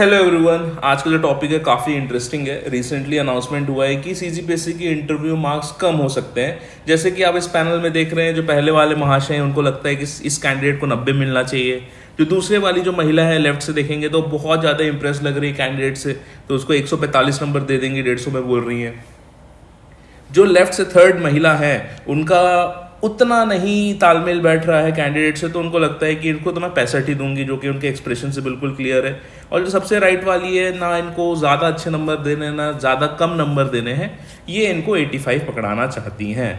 Hello everyone. आज का जो टॉपिक है काफ़ी इंटरेस्टिंग है। रिसेंटली अनाउंसमेंट हुआ है कि सीजीपीएससी की इंटरव्यू मार्क्स कम हो सकते हैं। जैसे कि आप इस पैनल में देख रहे हैं, जो पहले वाले महाशय हैं उनको लगता है कि इस कैंडिडेट को 90 मिलना चाहिए। जो दूसरे वाली जो महिला है, लेफ्ट से देखेंगे तो बहुत ज़्यादा इंप्रेस लग रही है कैंडिडेट से, तो उसको 145 नंबर दे देंगे, 150 में बोल रही हैं। जो लेफ्ट से थर्ड महिला है उनका उतना नहीं तालमेल बैठ रहा है कैंडिडेट से, तो उनको लगता है कि इनको तो मैं 65 ही दूंगी, जो कि उनके एक्सप्रेशन से बिल्कुल क्लियर है। और जो सबसे राइट वाली है, ना इनको ज़्यादा अच्छे नंबर देने ना ज़्यादा कम नंबर देने हैं, ये इनको 85 पकड़ाना चाहती हैं।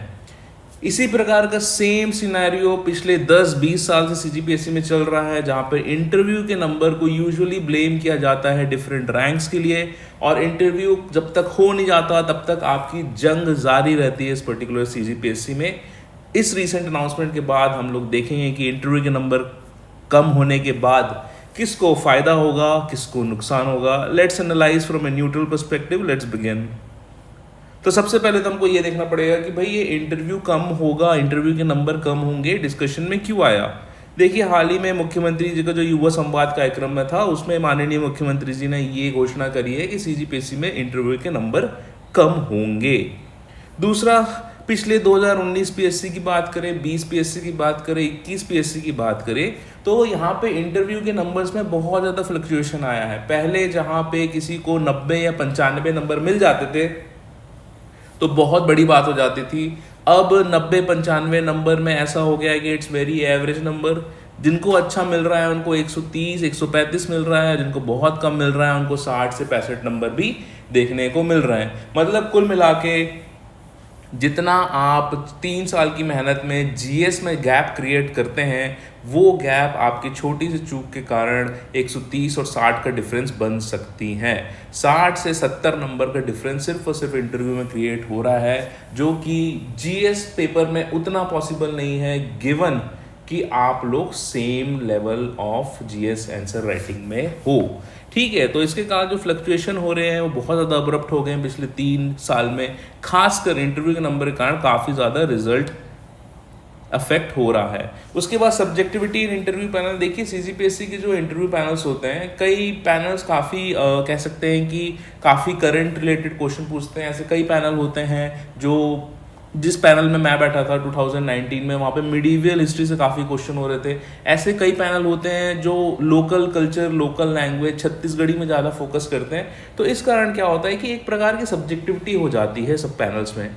इसी प्रकार का सेम सिनेरियो पिछले 10-20 साल से सीजीपीएससी में चल रहा है, जहाँ पर इंटरव्यू के नंबर को यूजुअली ब्लेम किया जाता है डिफरेंट रैंक्स के लिए, और इंटरव्यू जब तक हो नहीं जाता तब तक आपकी जंग जारी रहती है इस पर्टिकुलर सीजीपीएससी में। इस रीसेंट अनाउंसमेंट के बाद हम लोग देखेंगे कि इंटरव्यू के नंबर कम होने के बाद किसको फ़ायदा होगा, किसको नुकसान होगा। Let's analyse from a neutral perspective. Let's begin. तो सबसे पहले तो हमको ये देखना पड़ेगा कि भाई ये इंटरव्यू कम होगा, इंटरव्यू के नंबर कम होंगे, डिस्कशन में क्यों आया। देखिए, हाल ही में मुख्यमंत्री जी का जो युवा संवाद कार्यक्रम में था, उसमें माननीय मुख्यमंत्री जी ने ये घोषणा करी है कि सीजीपीएससी में इंटरव्यू के नंबर कम होंगे। दूसरा, पिछले 2019 पीएससी की बात करें, 20 पीएससी की बात करें, 21 पीएससी की बात करें, तो यहाँ पे इंटरव्यू के नंबर्स में बहुत ज़्यादा फ्लक्चुएशन आया है। पहले जहाँ पे किसी को 90 या 95 नंबर मिल जाते थे तो बहुत बड़ी बात हो जाती थी। अब 90-95 नंबर में ऐसा हो गया है कि इट्स वेरी एवरेज नंबर। जिनको अच्छा मिल रहा है उनको 130, 135 मिल रहा है, जिनको बहुत कम मिल रहा है उनको 60 से 65 नंबर भी देखने को मिल रहे हैं। मतलब कुल मिला के जितना आप 3 साल की मेहनत में जीएस में गैप क्रिएट करते हैं, वो गैप आपकी छोटी सी चूक के कारण 130 और 60 का डिफरेंस बन सकती हैं। 60 से 70 नंबर का डिफरेंस सिर्फ और सिर्फ इंटरव्यू में क्रिएट हो रहा है, जो कि जीएस पेपर में उतना पॉसिबल नहीं है, गिवन कि आप लोग same level of GS answer writing में हो। ठीक है, तो इसके कारण जो फ्लक्चुएशन हो रहे हैं वो बहुत ज़्यादा अब्रप्ट हो गए हैं पिछले 3 साल में। खासकर इंटरव्यू के नंबर के कारण काफ़ी ज़्यादा रिजल्ट अफेक्ट हो रहा है। उसके बाद सब्जेक्टिविटी इन इंटरव्यू पैनल। देखिए, सीजीपीएससी के जो इंटरव्यू पैनल्स होते हैं, कई पैनल्स काफ़ी कह सकते हैं कि काफ़ी करंट रिलेटेड क्वेश्चन पूछते हैं। ऐसे कई पैनल होते हैं जो जिस पैनल में मैं बैठा था 2019 में, वहाँ पे मिडीवियल हिस्ट्री से काफ़ी क्वेश्चन हो रहे थे। ऐसे कई पैनल होते हैं जो local culture, local language, Chhattisgarhi में ज़्यादा फोकस करते हैं। तो इस कारण क्या होता है कि एक प्रकार की सब्जेक्टिविटी हो जाती है सब पैनल्स में।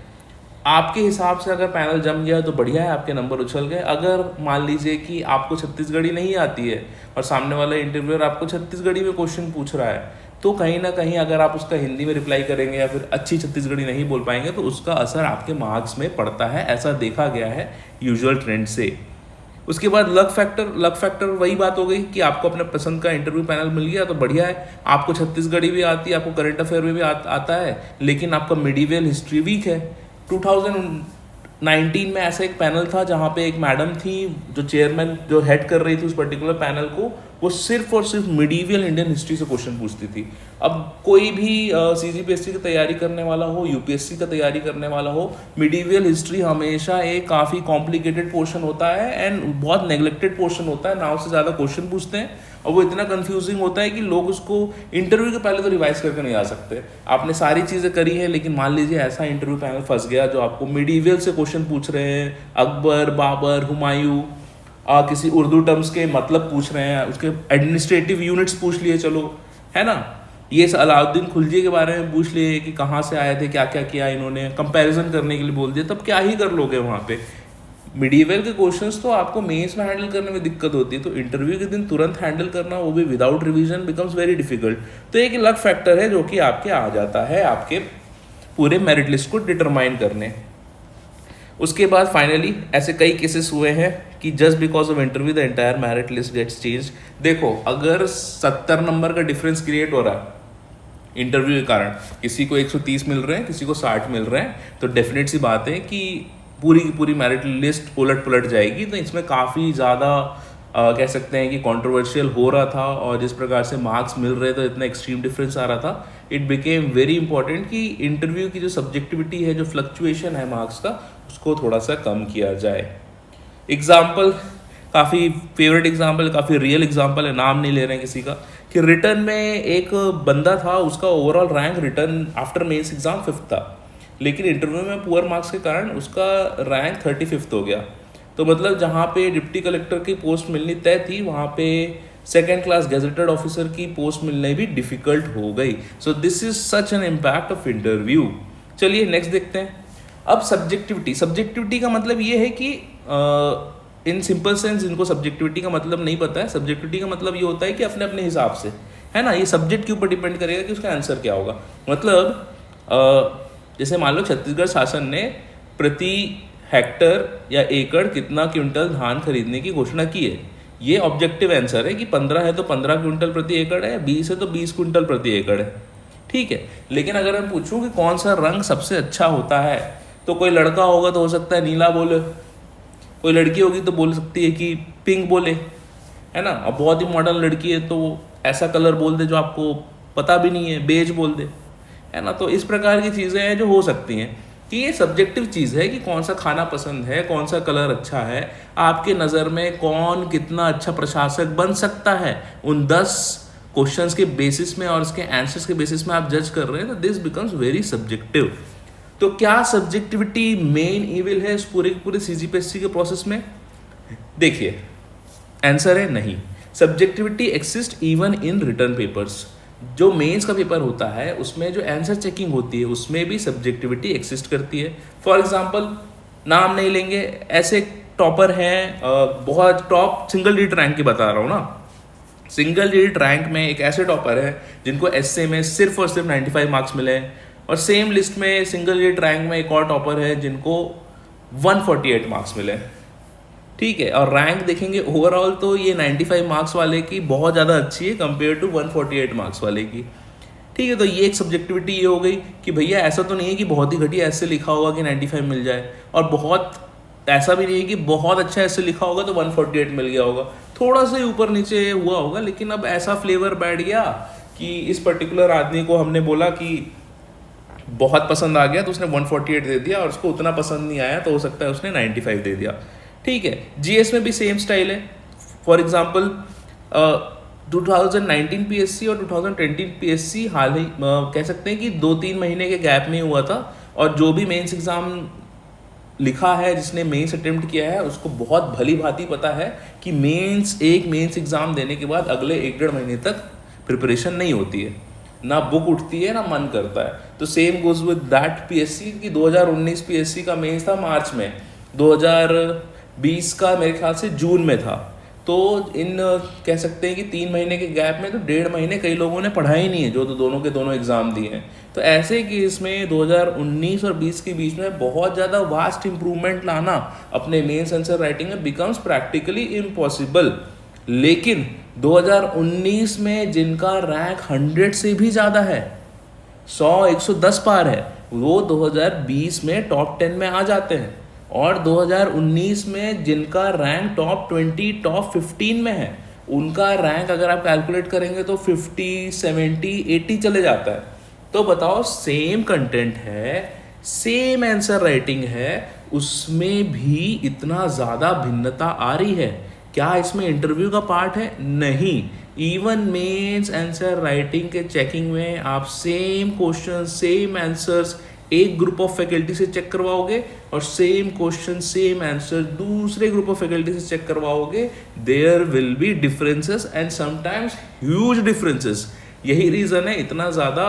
आपके हिसाब से अगर पैनल जम गया तो बढ़िया है, आपके नंबर उछल गए। अगर मान लीजिए कि आपको छत्तीसगढ़ी नहीं आती है और सामने वाला इंटरव्यूअर आपको छत्तीसगढ़ी में क्वेश्चन पूछ रहा है, तो कहीं ना कहीं अगर आप उसका हिंदी में रिप्लाई करेंगे या फिर अच्छी छत्तीसगढ़ी नहीं बोल पाएंगे तो उसका असर आपके मार्क्स में पड़ता है। ऐसा देखा गया है यूजुअल ट्रेंड से। उसके बाद लक फैक्टर वही बात हो गई कि आपको अपने पसंद का इंटरव्यू पैनल मिल गया तो बढ़िया है। आपको छत्तीसगढ़ी भी आती है, आपको करंट अफेयर में भी आता है, लेकिन आपका मिडीवियल हिस्ट्री वीक है। 2019 में ऐसा एक पैनल था जहाँ पे एक मैडम थी जो चेयरमैन, जो हेड कर रही थी उस पर्टिकुलर पैनल को, वो सिर्फ और सिर्फ मिडीवियल इंडियन हिस्ट्री से क्वेश्चन पूछती थी। अब कोई भी सीजीपीएससी की तैयारी करने वाला हो, यूपीएससी का तैयारी करने वाला हो, मिडीवियल हिस्ट्री हमेशा एक काफ़ी कॉम्प्लिकेटेड पोर्शन होता है एंड बहुत नेग्लेक्टेड पोर्शन होता है। नाव से ज़्यादा क्वेश्चन पूछते हैं और वो इतना कंफ्यूजिंग होता है कि लोग उसको इंटरव्यू के पहले तो रिवाइज करके नहीं आ सकते। आपने सारी चीज़ें करी है, लेकिन मान लीजिए ऐसा इंटरव्यू पैनल फंस गया जो आपको मिडीवियल से क्वेश्चन पूछ रहे हैं, अकबर, बाबर, हुमायूं, किसी उर्दू टर्म्स के मतलब पूछ रहे हैं, उसके एडमिनिस्ट्रेटिव यूनिट्स पूछ लिए, चलो, है ना, ये अलाउद्दीन खिलजी के बारे में पूछ लिए कि कहाँ से आए थे, क्या क्या किया इन्होंने, कंपैरिजन करने के लिए बोल दिया, तब क्या ही कर लोगे वहाँ पे। मिडीवियल के क्वेश्चंस तो आपको मेंस में हैंडल करने में दिक्कत होती है, तो इंटरव्यू के दिन तुरंत हैंडल करना, वो भी without revision, becomes very difficult. तो एक लक फैक्टर है जो कि आपके आ जाता है आपके पूरे मेरिट लिस्ट को डिटरमाइन करने। उसके बाद फाइनली ऐसे कई केसेस हुए हैं कि just because of interview the entire merit list gets change. देखो, अगर 70 नंबर का डिफरेंस क्रिएट हो रहा है इंटरव्यू के कारण, किसी को 130 मिल रहे हैं, किसी को 60 मिल रहे हैं, तो डेफिनेट सी बात है कि पूरी की पूरी मेरिट लिस्ट उलट पुलट जाएगी। तो इसमें काफ़ी ज़्यादा कह सकते हैं कि कंट्रोवर्शियल हो रहा था, और जिस प्रकार से मार्क्स मिल रहे थे, इतना एक्सट्रीम डिफरेंस आ रहा था, इट बिकेम वेरी इंपॉर्टेंट कि इंटरव्यू की जो सब्जेक्टिविटी है, जो फ्लक्चुएशन है मार्क्स का, उसको थोड़ा सा कम किया जाए। एग्जाम्पल, काफ़ी फेवरेट एग्जाम्पल, काफ़ी रियल एग्जाम्पल है, नाम नहीं ले रहे हैं किसी का। कि रिटर्न में एक बंदा था, उसका overall rank return after mains exam 5th था, लेकिन इंटरव्यू में पुअर मार्क्स के कारण उसका रैंक 35th हो गया। तो मतलब जहाँ पे डिप्टी कलेक्टर की पोस्ट मिलनी तय थी, वहाँ पे सेकेंड क्लास गेजेटेड ऑफिसर की पोस्ट मिलने भी डिफिकल्ट हो गई। So this is such an impact of interview. चलिए नेक्स्ट देखते हैं। अब सब्जेक्टिविटी का मतलब ये है कि इन सिंपल सेंस इनको सब्जेक्टिविटी का मतलब नहीं पता है। सब्जेक्टिविटी का मतलब ये होता है कि अपने अपने हिसाब से, है ना, ये सब्जेक्ट के ऊपर डिपेंड करेगा कि उसका आंसर क्या होगा। मतलब जैसे मान लो छत्तीसगढ़ शासन ने प्रति हेक्टर या एकड़ कितना क्विंटल धान खरीदने की घोषणा की है। ये ऑब्जेक्टिव आंसर है कि 15 है तो 15 क्विंटल प्रति एकड़ है, 20 है तो 20 क्विंटल प्रति एकड़ है, ठीक है। लेकिन अगर मैं पूछूं कि कौन सा रंग सबसे अच्छा होता है, तो कोई लड़का होगा तो हो सकता है नीला बोले, कोई लड़की होगी तो बोल सकती है कि पिंक बोले, है ना। अब बहुत ही मॉडर्न लड़की है तो ऐसा कलर बोल दे जो आपको पता भी नहीं है, बेज बोल दे, है ना। तो इस प्रकार की चीज़ें हैं जो हो सकती हैं कि ये सब्जेक्टिव चीज़ है कि कौन सा खाना पसंद है, कौन सा कलर अच्छा है, आपके नज़र में कौन कितना अच्छा प्रशासक बन सकता है, उन 10 क्वेश्चंस के बेसिस में और उसके आंसर्स के बेसिस में आप जज कर रहे हैं, तो दिस बिकम्स वेरी सब्जेक्टिव। तो क्या सब्जेक्टिविटी मेन इविल है इस पूरे सीजीपीएससी के प्रोसेस में? देखिए, आंसर है नहीं। Subjectivity exist even in return papers. जो मेंस का पेपर होता है उसमें जो आंसर चेकिंग होती है उसमें भी सब्जेक्टिविटी एक्सिस्ट करती है। फॉर एग्जांपल, नाम नहीं लेंगे, ऐसे टॉपर हैं, बहुत टॉप सिंगल डिजिट रैंक की बता रहा हूँ ना, सिंगल डिजिट रैंक में एक ऐसे टॉपर है जिनको एसए में सिर्फ और सिर्फ 95 मार्क्स मिले हैं, और सेम लिस्ट में सिंगल डिजिट रैंक में एक और टॉपर है जिनको 148 मार्क्स मिले, ठीक है। और रैंक देखेंगे ओवरऑल तो ये 95 मार्क्स वाले की बहुत ज़्यादा अच्छी है कंपेयर टू 148 मार्क्स वाले की, ठीक है। तो ये एक सब्जेक्टिविटी ये हो गई कि भैया ऐसा तो नहीं है कि बहुत ही घटिया ऐसे लिखा होगा कि 95 मिल जाए, और बहुत ऐसा भी नहीं है कि बहुत अच्छा ऐसे लिखा होगा तो 148 मिल गया होगा, थोड़ा सा ही ऊपर नीचे हुआ होगा। लेकिन अब ऐसा फ्लेवर बैठ गया कि इस पर्टिकुलर आदमी को हमने बोला कि बहुत पसंद आ गया तो उसने 148 दे दिया, और उसको उतना पसंद नहीं आया तो हो सकता है उसने 95 दे दिया, ठीक है। जीएस में भी सेम स्टाइल है। फॉर एग्जांपल 2019 पीएससी और 2020 पीएससी हाल ही कह सकते हैं कि 2-3 महीने के गैप में हुआ था, और जो भी मेंस एग्जाम लिखा है, जिसने मेंस अटेम्प्ट किया है, उसको बहुत भली भांति पता है कि एक मेंस एग्जाम देने के बाद अगले 1-1.5 महीने तक प्रिपरेशन नहीं होती है, ना बुक उठती है ना मन करता है। तो same goes with that PSC कि 2019 पीएससी का मेंस था मार्च में, 2020 का मेरे ख्याल से जून में था। तो इन कह सकते हैं कि 3 महीने के गैप में तो 1.5 महीने कई लोगों ने पढ़ा ही नहीं है, जो तो दोनों के दोनों एग्जाम दिए हैं। तो ऐसे केस में 2019 और 20 के बीच में बहुत ज़्यादा वास्ट इंप्रूवमेंट लाना अपने मेंस आंसर राइटिंग में बिकम्स प्रैक्टिकली इम्पॉसिबल। लेकिन 2019 में जिनका रैंक 100 से भी ज़्यादा है, 100-110 पार है, वो 2020 में टॉप 10 में आ जाते हैं। और 2019 में जिनका रैंक टॉप 20 टॉप 15 में है, उनका रैंक अगर आप कैलकुलेट करेंगे तो 50, 70, 80 चले जाता है। तो बताओ, सेम कंटेंट है, सेम आंसर राइटिंग है, उसमें भी इतना ज़्यादा भिन्नता आ रही है। क्या इसमें इंटरव्यू का पार्ट है? नहीं। इवन मेंस आंसर राइटिंग के चेकिंग में आप सेम क्वेश्चन सेम आंसर्स एक ग्रुप ऑफ फैकल्टी से चेक करवाओगे, और सेम क्वेश्चन सेम आंसर दूसरे ग्रुप ऑफ फैकल्टी से चेक करवाओगे, there will be differences and sometimes huge differences. यही रीज़न है इतना ज़्यादा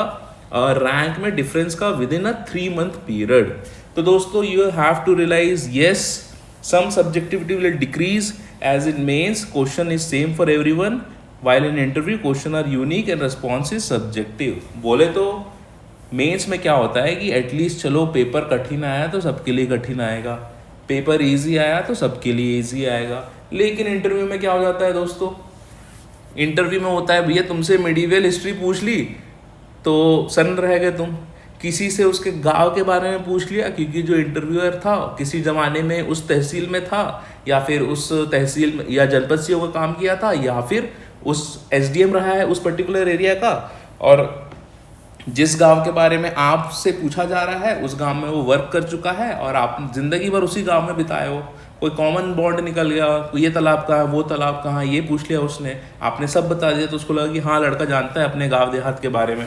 रैंक में डिफरेंस का within a 3 month period. तो दोस्तों, you have to realise, yes, some subjectivity will decrease as in mains question is same for everyone, while in interview question are unique and response is subjective। बोले तो mains में क्या होता है कि at least चलो पेपर कठिन आया तो सबके लिए कठिन आएगा, पेपर इजी आया तो सबके लिए इजी आएगा। लेकिन इंटरव्यू में क्या हो जाता है दोस्तों, इंटरव्यू में होता है भैया तुमसे मिडीवल हिस्ट्री पूछ ली तो सन रह गए तुम, किसी से उसके गांव के बारे में पूछ लिया क्योंकि जो इंटरव्यूअर था किसी ज़माने में उस तहसील में था, या फिर उस तहसील में या जनपद सीओ का काम किया था, या फिर उस एसडीएम रहा है उस पर्टिकुलर एरिया का, और जिस गांव के बारे में आपसे पूछा जा रहा है उस गांव में वो वर्क कर चुका है और आप जिंदगी भर उसी गांव में बिताए हो। कोई कॉमन बॉन्ड निकल गया, ये तालाब कहाँ है, वो तालाब कहाँ है, ये पूछ लिया उसने, आपने सब बता दिया, तो उसको लगा कि हाँ लड़का जानता है अपने गाँव देहात के बारे में,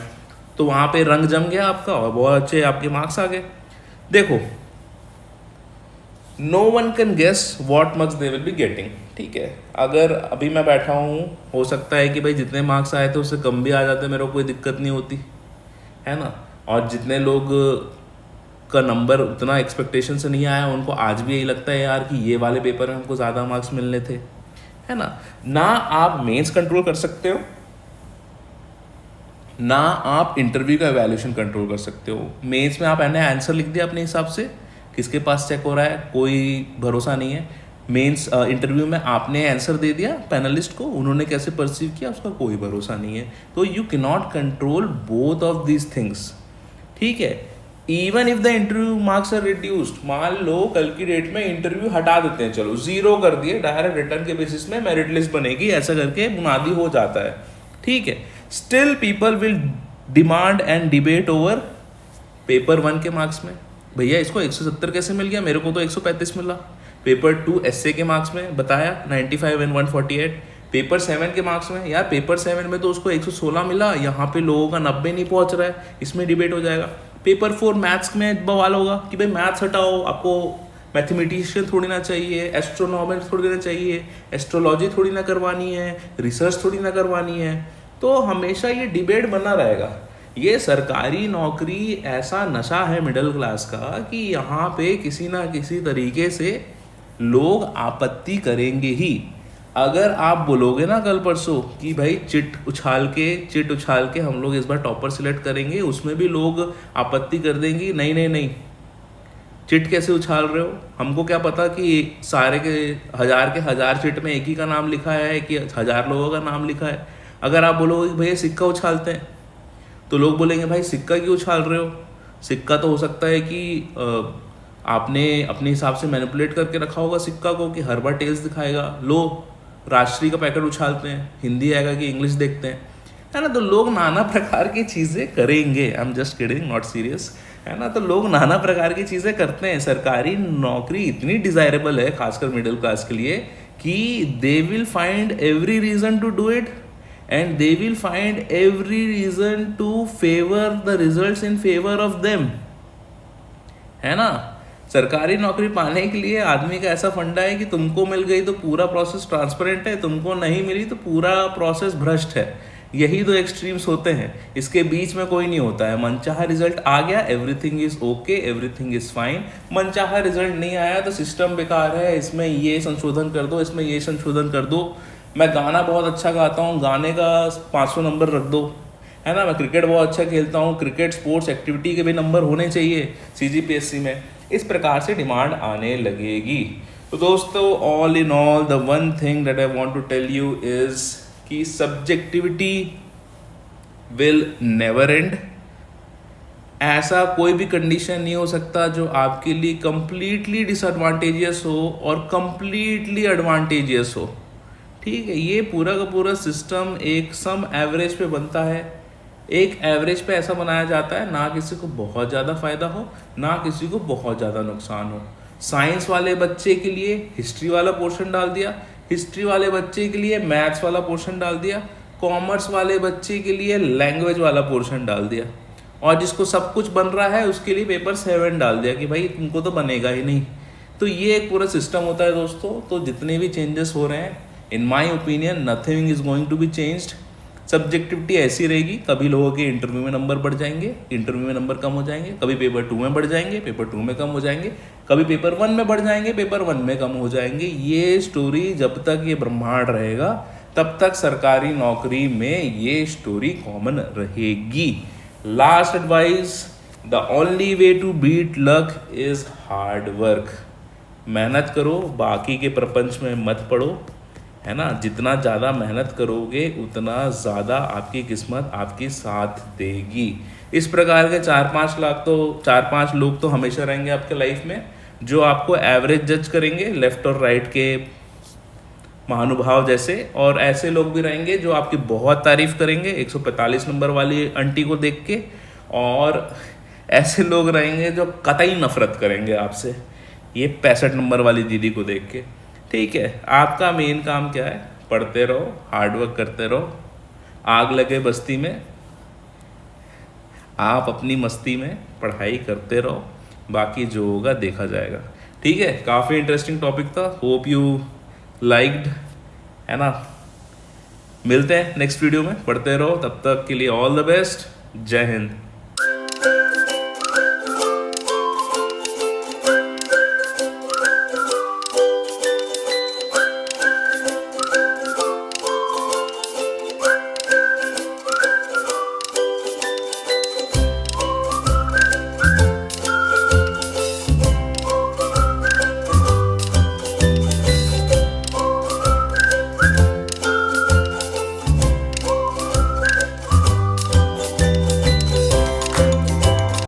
तो वहाँ पे रंग जम गया आपका और बहुत अच्छे आपके मार्क्स आ गए। देखो, no one can guess what marks they will be getting, ठीक है। अगर अभी मैं बैठा हूँ, हो सकता है कि भाई जितने मार्क्स आए थे उससे कम भी आ जाते, मेरे को कोई दिक्कत नहीं होती है ना। और जितने लोग का नंबर उतना एक्सपेक्टेशन से नहीं आया, उनको आज भी यही लगता है यार कि ये वाले पेपर में हमको ज़्यादा मार्क्स मिलने थे, है ना। ना आप मेंस कंट्रोल कर सकते हो, ना आप इंटरव्यू का एवेल्यूशन कंट्रोल कर सकते हो। मेंस में आप आंसर लिख दिया अपने हिसाब से, किसके पास चेक हो रहा है कोई भरोसा नहीं है। मेंस इंटरव्यू में आपने आंसर दे दिया पैनलिस्ट को, उन्होंने कैसे परसीव किया उसका कोई भरोसा नहीं है। तो you can not control both of these things, ठीक है। Even if the interview marks are reduced, मान लो कल की डेट में इंटरव्यू हटा देते हैं, चलो 0 कर दिए, डायरेक्ट रिटर्न के बेसिस में मेरिट लिस्ट बनेगी, ऐसा करके बुनियादी हो जाता है, ठीक है। Still people will demand and debate over paper 1 के मार्क्स में, भैया इसको 170 कैसे मिल गया, मेरे को तो 135 मिला। पेपर 2 एसए के मार्क्स में बताया 95 एंड 148। पेपर 7 के मार्क्स में, यार पेपर 7 में तो उसको 116 मिला, यहाँ पे लोगों का 90 नहीं पहुँच रहा है, इसमें डिबेट हो जाएगा। पेपर 4 मैथ्स में बवाल होगा कि भाई मैथ्स हटाओ, आपको मैथमेटिशियन थोड़ी ना चाहिए, एस्ट्रोनॉमर थोड़ी ना चाहिए, एस्ट्रोलॉजी थोड़ी ना करवानी है, रिसर्च थोड़ी ना करवानी है। तो हमेशा ये डिबेट बना रहेगा। ये सरकारी नौकरी ऐसा नशा है मिडिल क्लास का कि यहाँ पे किसी ना किसी तरीके से लोग आपत्ति करेंगे ही। अगर आप बोलोगे ना कल परसों कि भाई चिट उछाल के हम लोग इस बार टॉपर सिलेक्ट करेंगे, उसमें भी लोग आपत्ति कर देंगे, नहीं नहीं नहीं, चिट कैसे उछाल रहे हो, हमको क्या पता कि सारे के हजार चिट में एक ही का नाम लिखा है कि 1000 लोगों का नाम लिखा है। अगर आप बोलोगे कि भैया सिक्का उछालते हैं, तो लोग बोलेंगे भाई सिक्का क्यों उछाल रहे हो, सिक्का तो हो सकता है कि आपने अपने हिसाब से मैनिपुलेट करके रखा होगा सिक्का को कि हर बार टेल्स दिखाएगा, लो राष्ट्रीय का पैकेट उछालते हैं, हिंदी आएगा कि इंग्लिश देखते हैं, है ना। तो लोग नाना प्रकार की चीज़ें करेंगे, I am just kidding, not serious, है ना। तो लोग नाना प्रकार की चीज़ें करते हैं। सरकारी नौकरी इतनी डिज़ायरेबल है खासकर मिडिल क्लास के लिए कि they will find every reason to do it and they will find every reason to favor the results in favor of them, है ना। सरकारी नौकरी पाने के लिए आदमी का ऐसा फंडा है कि तुमको मिल गई तो पूरा प्रोसेस ट्रांसपेरेंट है, तुमको नहीं मिली तो पूरा प्रोसेस भ्रष्ट है। यही दो एक्सट्रीम्स होते हैं, इसके बीच में कोई नहीं होता है। मनचाहा रिजल्ट आ गया, everything is okay, everything is fine. मनचाहा रिजल्ट नहीं आया तो सिस्टम बेकार है, इसमें ये संशोधन कर दो, इसमें ये संशोधन कर दो। मैं गाना बहुत अच्छा गाता हूँ, गाने का 500 नंबर रख दो, है ना। मैं क्रिकेट बहुत अच्छा खेलता हूँ, क्रिकेट स्पोर्ट्स एक्टिविटी के भी नंबर होने चाहिए सीजीपीएससी में। इस प्रकार से डिमांड आने लगेगी। तो दोस्तों, all in all the one thing that I want to tell you is कि सब्जेक्टिविटी विल नेवर एंड। ऐसा कोई भी कंडीशन नहीं हो सकता जो आपके लिए कंप्लीटली डिसएडवांटेजियस हो और कंप्लीटली एडवांटेजियस हो, ठीक है। ये पूरा का पूरा सिस्टम एक सम एवरेज पे बनता है, एक एवरेज पे ऐसा बनाया जाता है, ना किसी को बहुत ज़्यादा फायदा हो ना किसी को बहुत ज़्यादा नुकसान हो। साइंस वाले बच्चे के लिए हिस्ट्री वाला पोर्शन डाल दिया, हिस्ट्री वाले बच्चे के लिए मैथ्स वाला पोर्शन डाल दिया, कॉमर्स वाले बच्चे के लिए लैंग्वेज वाला पोर्शन डाल दिया, और जिसको सब कुछ बन रहा है उसके लिए पेपर 7 डाल दिया कि भाई तुमको तो बनेगा ही नहीं। तो ये एक पूरा सिस्टम होता है दोस्तों। तो जितने भी चेंजेस हो रहे हैं, in my opinion nothing is going to be changed. Subjectivity ऐसी रहेगी, कभी लोगों के इंटरव्यू में नंबर बढ़ जाएंगे, इंटरव्यू में नंबर कम हो जाएंगे, कभी पेपर 2 में बढ़ जाएंगे, पेपर 2 में कम हो जाएंगे, कभी पेपर 1 में बढ़ जाएंगे, पेपर 1 में कम हो जाएंगे। ये स्टोरी जब तक ये ब्रह्मांड रहेगा तब तक सरकारी नौकरी में ये स्टोरी कॉमन रहेगी। Last advice, the only way to beat luck is hard work. मेहनत करो, बाकी के प्रपंच में मत पड़ो, है ना। जितना ज़्यादा मेहनत करोगे उतना ज़्यादा आपकी किस्मत आपकी साथ देगी। इस प्रकार के 4-5 लोग तो हमेशा रहेंगे आपके लाइफ में, जो आपको एवरेज जज करेंगे, लेफ्ट और राइट के महानुभाव जैसे, और ऐसे लोग भी रहेंगे जो आपकी बहुत तारीफ करेंगे 145 नंबर वाली आंटी को देख के, और ऐसे लोग रहेंगे जो कतई नफरत करेंगे आपसे। ये 65 नंबर वाली दीदी को देख के। ठीक है, आपका मेन काम क्या है? पढ़ते रहो, हार्डवर्क करते रहो, आग लगे बस्ती में, आप अपनी मस्ती में पढ़ाई करते रहो, बाकी जो होगा देखा जाएगा। ठीक है, काफ़ी इंटरेस्टिंग टॉपिक था, होप यू लाइक्ड, है ना। मिलते हैं नेक्स्ट वीडियो में, पढ़ते रहो, तब तक के लिए ऑल द बेस्ट, जय हिंद।